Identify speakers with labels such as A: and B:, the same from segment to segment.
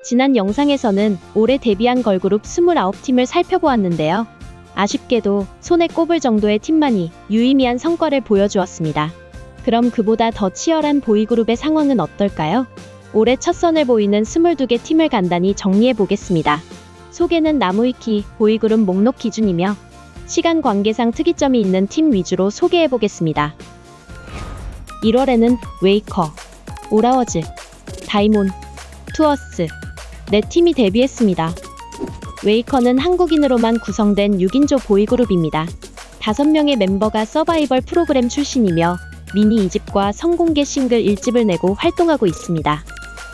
A: 지난 영상에서는 올해 데뷔한 걸그룹 29팀을 살펴보았는데요. 아쉽게도 손에 꼽을 정도의 팀만이 유의미한 성과를 보여주었습니다. 그럼 그보다 더 치열한 보이그룹의 상황은 어떨까요? 올해 첫 선을 보이는 22개 팀을 간단히 정리해보겠습니다. 소개는 나무위키 보이그룹 목록 기준이며 시간 관계상 특이점이 있는 팀 위주로 소개해보겠습니다. 1월에는 웨이커, 오라워즈, 다이몬, 투어스 네 팀이 데뷔했습니다. 웨이커는 한국인으로만 구성된 6인조 보이그룹입니다. 5명의 멤버가 서바이벌 프로그램 출신이며 미니 2집과 성공개 싱글 1집을 내고 활동하고 있습니다.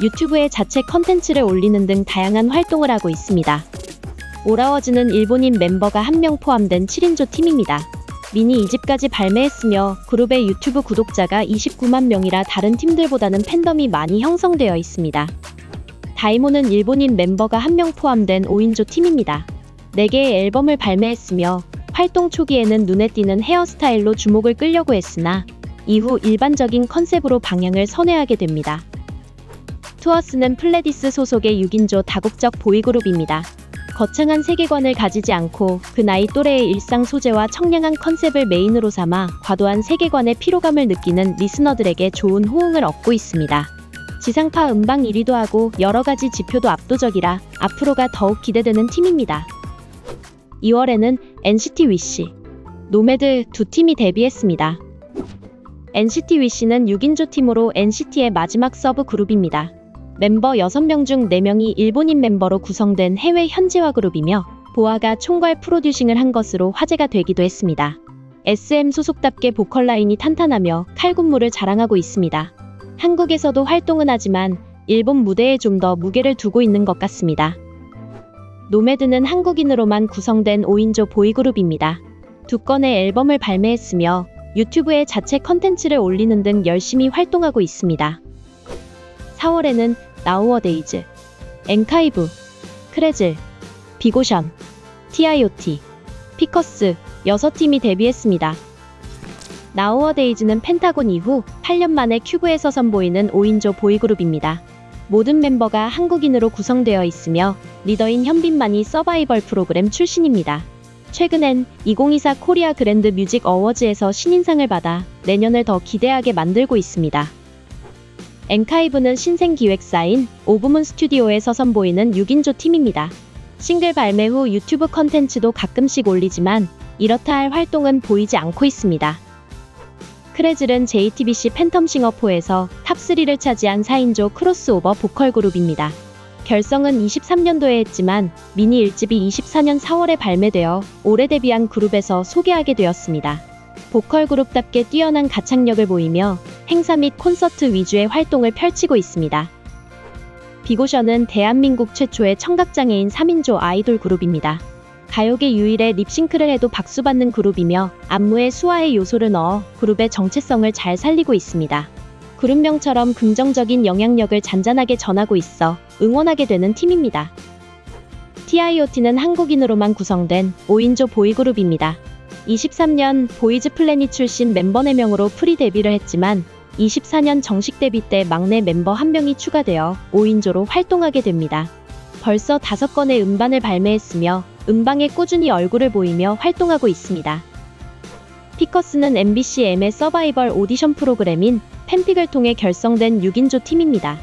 A: 유튜브에 자체 컨텐츠를 올리는 등 다양한 활동을 하고 있습니다. 오라워즈는 일본인 멤버가 1명 포함된 7인조 팀입니다. 미니 2집까지 발매했으며 그룹의 유튜브 구독자가 29만 명이라 다른 팀들보다는 팬덤이 많이 형성되어 있습니다. 다이몬은 일본인 멤버가 1명 포함된 5인조 팀입니다. 4개의 앨범을 발매했으며 활동 초기에는 눈에 띄는 헤어스타일로 주목을 끌려고 했으나 이후 일반적인 컨셉으로 방향을 선회하게 됩니다. 투어스는 플레디스 소속의 6인조 다국적 보이그룹입니다. 거창한 세계관을 가지지 않고 그 나이 또래의 일상 소재와 청량한 컨셉을 메인으로 삼아 과도한 세계관의 피로감을 느끼는 리스너들에게 좋은 호응을 얻고 있습니다. 지상파 음방 1위도 하고 여러가지 지표도 압도적이라 앞으로가 더욱 기대되는 팀입니다. 2월에는 NCT 위시, 노매드 두 팀이 데뷔했습니다. NCT 위시는 6인조 팀으로 NCT의 마지막 서브 그룹입니다. 멤버 6명 중 4명이 일본인 멤버로 구성된 해외 현지화 그룹이며 보아가 총괄 프로듀싱을 한 것으로 화제가 되기도 했습니다. SM 소속답게 보컬 라인이 탄탄하며 칼군무를 자랑하고 있습니다. 한국에서도 활동은 하지만 일본 무대에 좀 더 무게를 두고 있는 것 같습니다. 노매드는 한국인으로만 구성된 5인조 보이그룹입니다. 2건의 앨범을 발매했으며 유튜브에 자체 컨텐츠를 올리는 등 열심히 활동하고 있습니다. 4월에는 나우어데이즈, 엔카이브, 크레즐, 비고션, TIOT, 피커스 6팀이 데뷔했습니다. 나우어데이즈는 펜타곤 이후 8년 만에 큐브에서 선보이는 5인조 보이그룹입니다. 모든 멤버가 한국인으로 구성되어 있으며 리더인 현빈만이 서바이벌 프로그램 출신입니다. 최근엔 2024 코리아 그랜드 뮤직 어워즈에서 신인상을 받아 내년을 더 기대하게 만들고 있습니다. 엔카이브는 신생 기획사인 오브문 스튜디오에서 선보이는 6인조 팀입니다. 싱글 발매 후 유튜브 컨텐츠도 가끔씩 올리지만 이렇다 할 활동은 보이지 않고 있습니다. 크레즐은 JTBC 팬텀 싱어4에서 탑3를 차지한 4인조 크로스오버 보컬 그룹입니다. 결성은 23년도에 했지만 미니 1집이 24년 4월에 발매되어 올해 데뷔한 그룹에서 소개하게 되었습니다. 보컬 그룹답게 뛰어난 가창력을 보이며 행사 및 콘서트 위주의 활동을 펼치고 있습니다. 비고션은 대한민국 최초의 청각장애인 3인조 아이돌 그룹입니다. 가요계 유일의 립싱크를 해도 박수받는 그룹이며 안무에 수화의 요소를 넣어 그룹의 정체성을 잘 살리고 있습니다. 그룹명처럼 긍정적인 영향력을 잔잔하게 전하고 있어 응원하게 되는 팀입니다. TIOT는 한국인으로만 구성된 5인조 보이그룹입니다. 23년 보이즈 플래닛 출신 멤버 4명으로 프리 데뷔를 했지만 24년 정식 데뷔 때 막내 멤버 1명이 추가되어 5인조로 활동하게 됩니다. 벌써 5건의 음반을 발매했으며 음방에 꾸준히 얼굴을 보이며 활동하고 있습니다. 피커스는 MBC-M의 서바이벌 오디션 프로그램인 팬픽을 통해 결성된 6인조 팀입니다.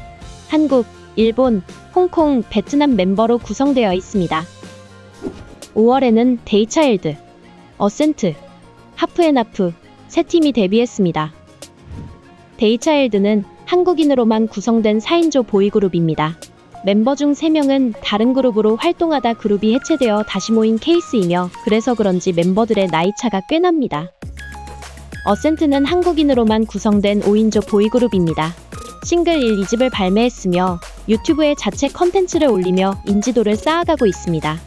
A: 한국, 일본, 홍콩, 베트남 멤버로 구성되어 있습니다. 5월에는 데이차일드, 어센트, 하프앤하프 세 팀이 데뷔했습니다. 데이차일드는 한국인으로만 구성된 4인조 보이그룹입니다. 멤버 중 3명은 다른 그룹으로 활동하다 그룹이 해체되어 다시 모인 케이스이며 그래서 그런지 멤버들의 나이차가 꽤 납니다. 어센트는 한국인으로만 구성된 5인조 보이그룹입니다. 싱글 1, 2집을 발매했으며 유튜브에 자체 컨텐츠를 올리며 인지도를 쌓아가고 있습니다.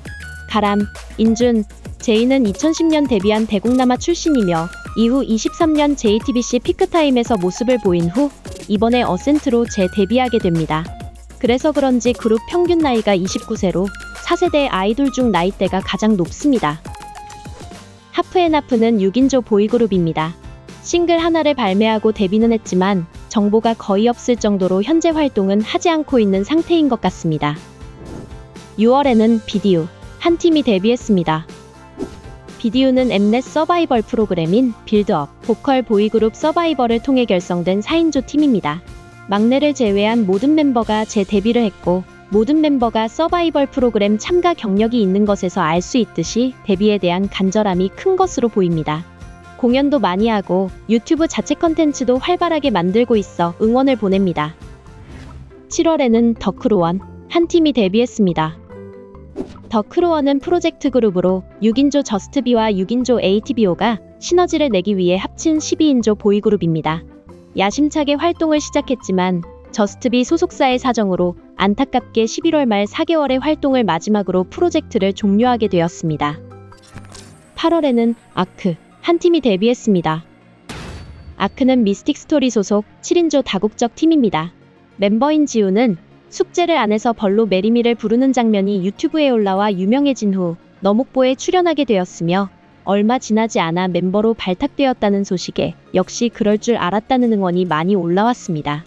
A: 가람, 인준, 제이는 2010년 데뷔한 대국남아 출신이며 이후 23년 JTBC 피크타임에서 모습을 보인 후 이번에 어센트로 재데뷔하게 됩니다. 그래서 그런지 그룹 평균 나이가 29세로 4세대 아이돌 중 나이대가 가장 높습니다. 하프앤하프는 6인조 보이그룹입니다. 싱글 하나를 발매하고 데뷔는 했지만 정보가 거의 없을 정도로 현재 활동은 하지 않고 있는 상태인 것 같습니다. 6월에는 비디우, 한 팀이 데뷔했습니다. 비디우는 엠넷 서바이벌 프로그램인 빌드업, 보컬 보이그룹 서바이벌을 통해 결성된 4인조 팀입니다. 막내를 제외한 모든 멤버가 재데뷔를 했고, 모든 멤버가 서바이벌 프로그램 참가 경력이 있는 것에서 알 수 있듯이 데뷔에 대한 간절함이 큰 것으로 보입니다. 공연도 많이 하고 유튜브 자체 컨텐츠도 활발하게 만들고 있어 응원을 보냅니다. 7월에는 더크로원, 한 팀이 데뷔했습니다. 더크로원은 프로젝트 그룹으로 6인조 저스트비와 6인조 ATBO가 시너지를 내기 위해 합친 12인조 보이그룹입니다. 야심차게 활동을 시작했지만 저스트비 소속사의 사정으로 안타깝게 11월 말 4개월의 활동을 마지막으로 프로젝트를 종료하게 되었습니다. 8월에는 아크, 한 팀이 데뷔했습니다. 아크는 미스틱 스토리 소속 7인조 다국적 팀입니다. 멤버인 지우는 숙제를 안 해서 벌로 메리미를 부르는 장면이 유튜브에 올라와 유명해진 후 너목보에 출연하게 되었으며, 얼마 지나지 않아 멤버로 발탁되었다는 소식에 역시 그럴 줄 알았다는 응원이 많이 올라왔습니다.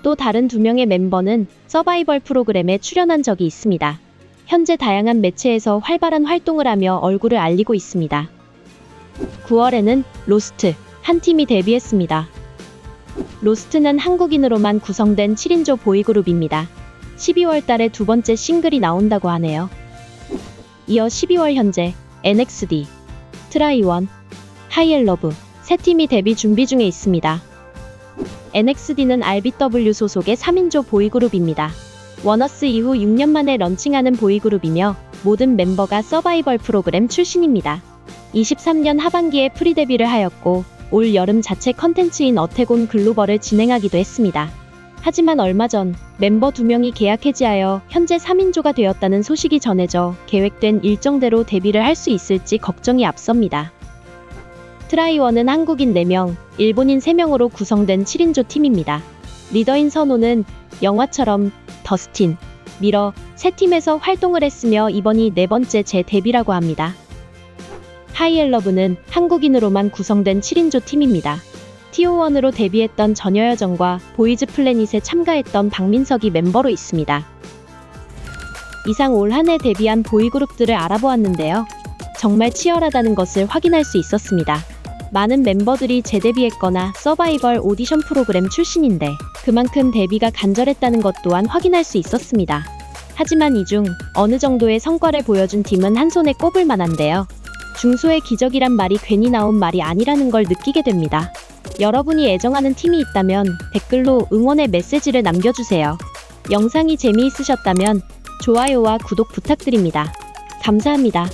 A: 또 다른 2명의 멤버는 서바이벌 프로그램에 출연한 적이 있습니다. 현재 다양한 매체에서 활발한 활동을 하며 얼굴을 알리고 있습니다. 9월에는 로스트, 한 팀이 데뷔했습니다. 로스트는 한국인으로만 구성된 7인조 보이그룹입니다. 12월 달에 두 번째 싱글이 나온다고 하네요. 이어 12월 현재 NXD, 트라이원, 하이엘러브 세 팀이 데뷔 준비 중에 있습니다. NXD는 RBW 소속의 3인조 보이그룹입니다. 원어스 이후 6년 만에 런칭하는 보이그룹이며 모든 멤버가 서바이벌 프로그램 출신입니다. 23년 하반기에 프리데뷔를 하였고 올 여름 자체 컨텐츠인 어택온 글로벌을 진행하기도 했습니다. 하지만 얼마 전 멤버 2명이 계약 해지하여 현재 3인조가 되었다는 소식이 전해져 계획된 일정대로 데뷔를 할 수 있을지 걱정이 앞섭니다. 트라이원은 한국인 4명, 일본인 3명으로 구성된 7인조 팀입니다. 리더인 선호는 영화처럼 더스틴, 미러 세 팀에서 활동을 했으며 이번이 4번째 재데뷔라고 합니다. 하이엘러브는 한국인으로만 구성된 7인조 팀입니다. TO1으로 데뷔했던 전여여정과 보이즈 플래닛에 참가했던 박민석이 멤버로 있습니다. 이상 올 한 해 데뷔한 보이그룹들을 알아보았는데요. 정말 치열하다는 것을 확인할 수 있었습니다. 많은 멤버들이 재데뷔했거나 서바이벌 오디션 프로그램 출신인데 그만큼 데뷔가 간절했다는 것 또한 확인할 수 있었습니다. 하지만 이 중 어느 정도의 성과를 보여준 팀은 한 손에 꼽을 만한데요. 중소의 기적이란 말이 괜히 나온 말이 아니라는 걸 느끼게 됩니다. 여러분이 애정하는 팀이 있다면 댓글로 응원의 메시지를 남겨주세요. 영상이 재미있으셨다면 좋아요와 구독 부탁드립니다. 감사합니다.